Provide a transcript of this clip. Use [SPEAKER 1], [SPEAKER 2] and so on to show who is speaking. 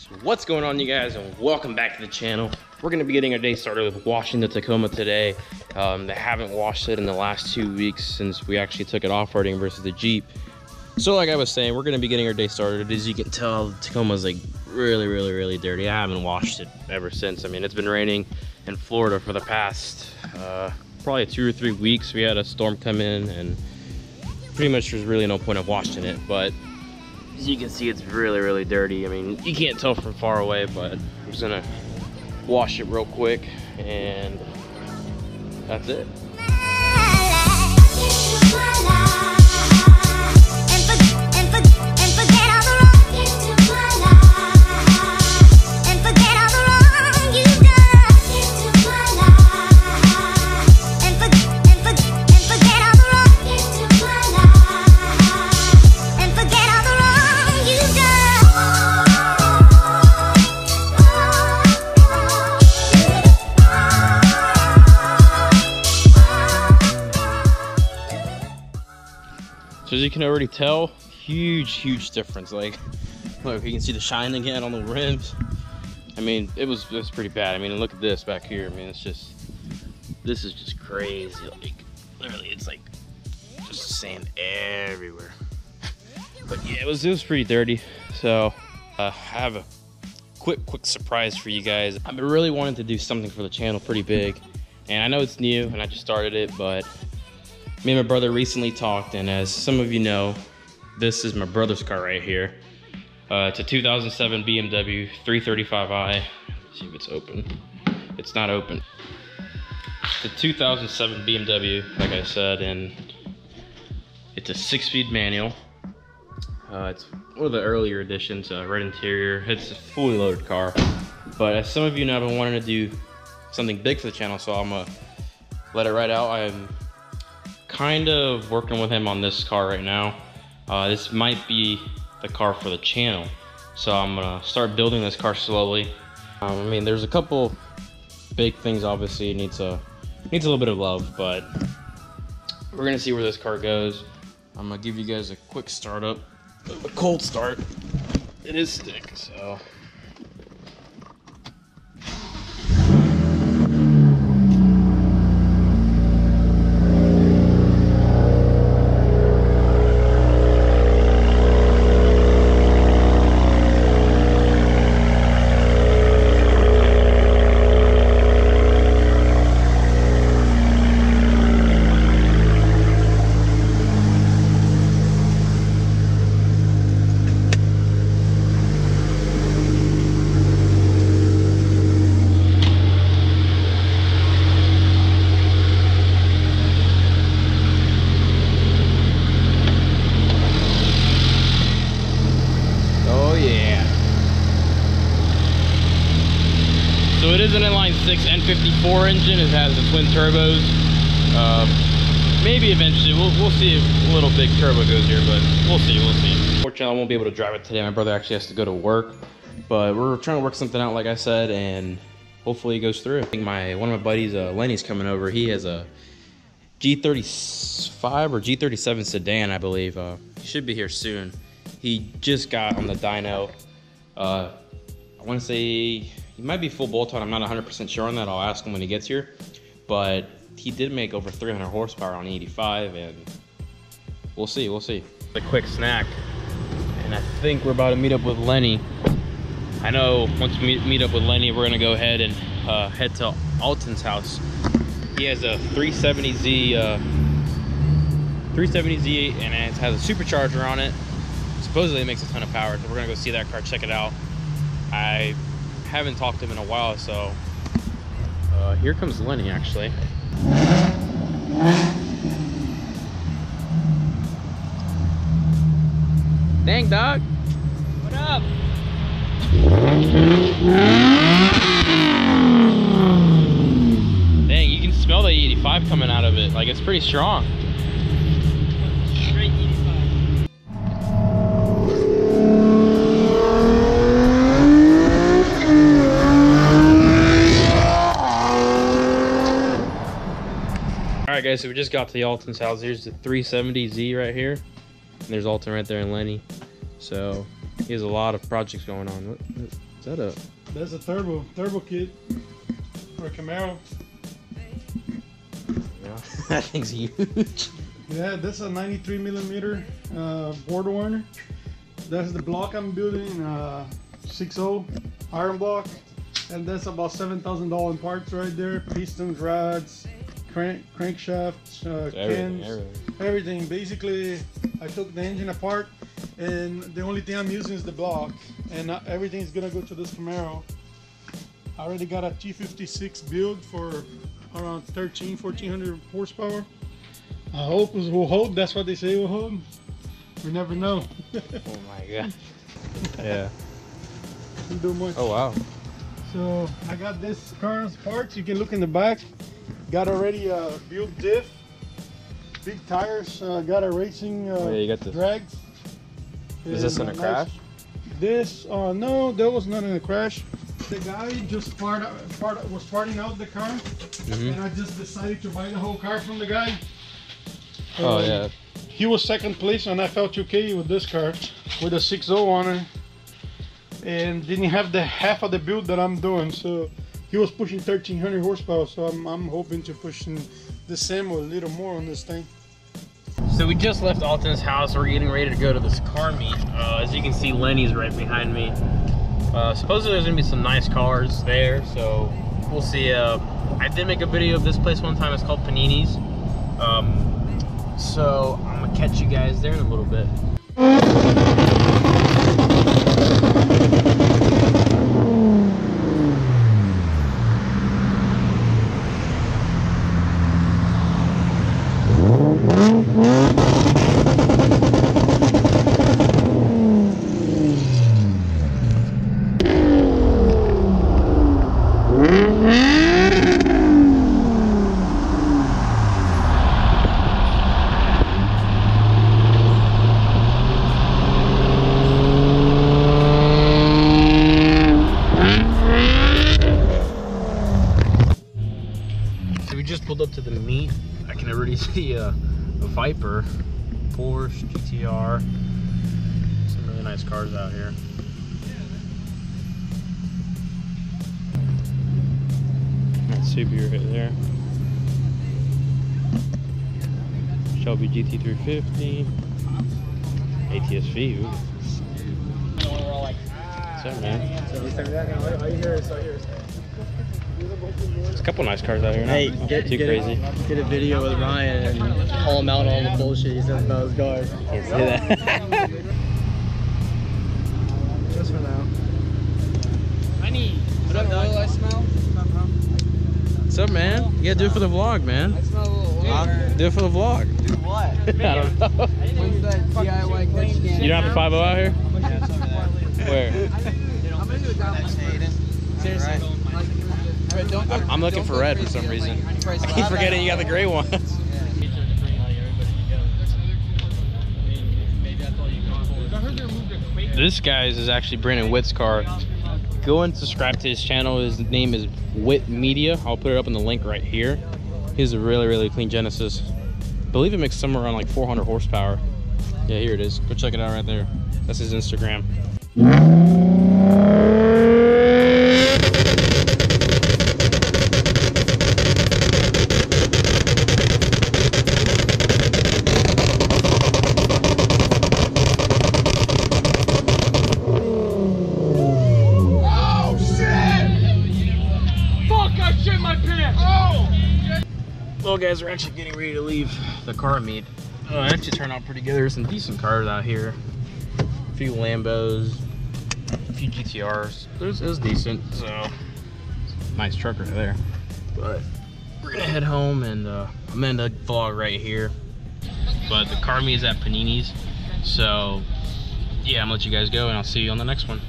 [SPEAKER 1] So what's going on, you guys, and welcome back to the channel. We're going to be getting our day started with washing the Tacoma today. They haven't washed it in the last 2 weeks since we actually took it off-roading versus the Jeep. So like I was saying, we're going to be getting our day started. As you can tell, the Tacoma's like really dirty. I haven't washed it ever since. I mean, it's been raining in Florida for the past probably 2 or 3 weeks. We had a storm come in and pretty much there's really no point of washing it, but as you can see, it's really dirty. I mean, you can't tell from far away, but I'm just gonna wash it real quick and that's it. So as you can already tell, huge difference. Like, look, you can see the shine again on the rims. I mean, it was pretty bad. I mean, look at this back here. I mean, this is just crazy. Like, literally, it's like just sand everywhere. But yeah, it was pretty dirty. So I have a quick surprise for you guys. I've been really wanting to do something for the channel pretty big, and I know it's new and I just started it, but me and my brother recently talked, and as some of you know, this is my brother's car right here. It's a 2007 BMW 335i. Let's see if it's open. It's not open. It's a 2007 BMW, like I said, and it's a 6-speed manual. It's one of the earlier editions, red interior. It's a fully loaded car. But as some of you know, I've been wanting to do something big for the channel, so I'm gonna let it ride out. I'm kind of working with him on this car right now. This might be the car for the channel, so I'm gonna start building this car slowly. I mean, there's a couple big things. Obviously, it needs a little bit of love, but we're gonna see where this car goes. I'm gonna give you guys a quick startup, a cold start. It is stick, so. So it is an inline-6 N54 engine. It has the twin turbos. Maybe eventually we'll see if a little big turbo goes here, but we'll see. Unfortunately, I won't be able to drive it today. My brother actually has to go to work, but we're trying to work something out, like I said, and hopefully it goes through. I think one of my buddies, Lenny's coming over. He has a G35 or G37 sedan, I believe. He should be here soon. He just got on the dyno. I want to say he might be full bolt on. I'm not 100% sure on that. I'll ask him when he gets here. But he did make over 300 horsepower on E85, and we'll see. A quick snack, and I think we're about to meet up with Lenny. I know once we meet up with Lenny, we're gonna go ahead and head to Alton's house. He has a 370Z, and it has a supercharger on it. Supposedly it makes a ton of power, so we're gonna go see that car, check it out. I haven't talked to him in a while, so here comes Lenny, actually. Dang, dog. What up? Dang, you can smell the E85 coming out of it. Like, it's pretty strong. Straight E85. Alright guys, so we just got to the Alton's house. Here's the 370Z right here. And there's Alton right there and Lenny. So he has a lot of projects going on. What's that a?
[SPEAKER 2] That's a turbo kit for a Camaro.
[SPEAKER 1] Yeah, that thing's huge.
[SPEAKER 2] Yeah, that's a 93 millimeter border warner. That's the block I'm building, 6.0 iron block, and that's about $7,000 in parts right there. Pistons, rods, crankshafts, cans, everything. Basically, I took the engine apart, and the only thing I'm using is the block, and everything is gonna go to this Camaro. I already got a T56 build for around 1,400 horsepower. I hope it will hold. That's what they say it will hold. We never know.
[SPEAKER 1] Oh my god. Yeah.
[SPEAKER 2] Didn't do much.
[SPEAKER 1] Oh wow.
[SPEAKER 2] So I got this car's parts. You can look in the back. Got already a built diff, big tires. Got a racing
[SPEAKER 1] oh, yeah, you got this.
[SPEAKER 2] drags.
[SPEAKER 1] Is this in a crash?
[SPEAKER 2] This no, that was not in a crash. The guy just was parting out the car, and I just decided to buy the whole car from the guy.
[SPEAKER 1] Oh yeah.
[SPEAKER 2] He was second place, and I felt okay with this car, with a 6.0 on it, and didn't have the half of the build that I'm doing. So he was pushing 1,300 horsepower. So I'm hoping to push the same or a little more on this thing.
[SPEAKER 1] So we just left Alton's house. We're getting ready to go to this car meet. As you can see, Lenny's right behind me. Supposedly there's gonna be some nice cars there, so we'll see. I did make a video of this place one time. It's called Panini'S. So I'm gonna catch you guys there in a little bit. Pulled up to the meet. I can already see a Viper, Porsche, GTR, some really nice cars out here. That's Subaru right there. Shelby GT350, ATS-V. What's up, man? There's a couple nice cars out here.
[SPEAKER 3] Hey,
[SPEAKER 1] get crazy.
[SPEAKER 3] Get a video with Ryan and call him out on all the bullshit he says about his cars.
[SPEAKER 1] Can't say that.
[SPEAKER 3] Just for now.
[SPEAKER 4] Lenny, what up, oil I smell?
[SPEAKER 1] What's up, man? You gotta do it for the vlog, man.
[SPEAKER 4] I smell a little oil.
[SPEAKER 1] Do it for the vlog.
[SPEAKER 4] Do what?
[SPEAKER 1] I don't know.
[SPEAKER 4] When's that DIY question?
[SPEAKER 1] You don't have the 5.0 out here?
[SPEAKER 4] Yeah, it's over there.
[SPEAKER 1] Where?
[SPEAKER 4] I'm gonna do it down seriously.
[SPEAKER 1] Right. I'm looking for red for some reason. I keep forgetting you got the gray ones. This guy's is actually Brandon Witt's car. Go and subscribe to his channel. His name is Witt Media. I'll put it up in the link right here. He has a really clean Genesis. I believe it makes somewhere around like 400 horsepower. Yeah, here it is. Go check it out right there. That's his Instagram. Well, guys, we're actually getting ready to leave the car meet. It actually turned out pretty good. There's some decent cars out here. A few Lambos, a few GTRs. It was decent, so nice truck right there. But we're gonna head home, and I'm in the vlog right here. But the car meet is at Panini'S, so yeah, I'm gonna let you guys go, and I'll see you on the next one.